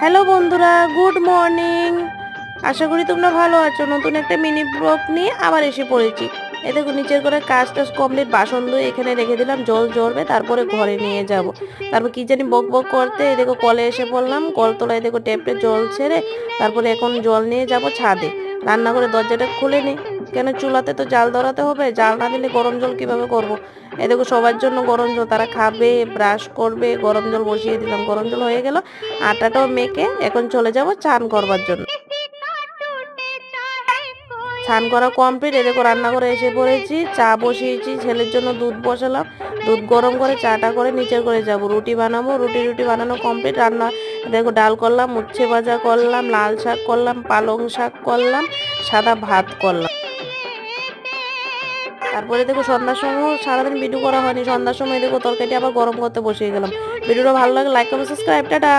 Hello বন্ধুরা, good morning. আশা করি তোমরা ভালো আছো। নতুন একটা মিনি ব্লগ নিয়ে আবার এসে পড়েছি। এই দেখো নিচের করে কাজ টাজ কমপ্লিট, বাসন ধুয়ে এখানে রেখে দিলাম, জল ঝরবে তারপরে ঘরে নিয়ে যাব। তারপর কি জানি বক বক করতে এই দেখো কলে এসে পড়লাম। কলতলায় দেখো ট্যাপে জল ছেড়ে তারপরে এখন জল নিয়ে যাব ছাদে। রান্না করে দরজাটা খুলে নি, কেন চুলাতে তো জাল ধরাতে হবে, জাল না দিলে গরম জল কিভাবে করব। এই দেখো সবার জন্য গরম জল, তারা খাবে ব্রাশ করবে, গরম জল বসিয়ে দিলাম। গরম জল হয়ে গেল, আটাটাও মেখে এখন চলে যাব চান করবার জন্য। স্নান করা কমপ্লিট, এদিকে রান্না করে এসে পড়েছি, চা বসিয়েছি, ছেলের জন্য দুধ বসালাম, দুধ গরম করে চাটা করে নিচের করে যাব, রুটি বানাবো। রুটি বানানো কমপ্লিট। রান্না দেখো ডাল করলাম, উচ্ছে ভাজা করলাম, লাল শাক করলাম, পালং শাক করলাম, সাদা ভাত করলাম। তারপরে দেখো সন্ধ্যার সময় সারাদিন ভিডিও করা হয়নি, সন্ধ্যার সময় দেখো তরকারিটা আবার গরম করতে বসিয়ে গেলাম। ভিডিওটা ভালো লাগে লাইক কমেন্ট সাবস্ক্রাইব, টাটা।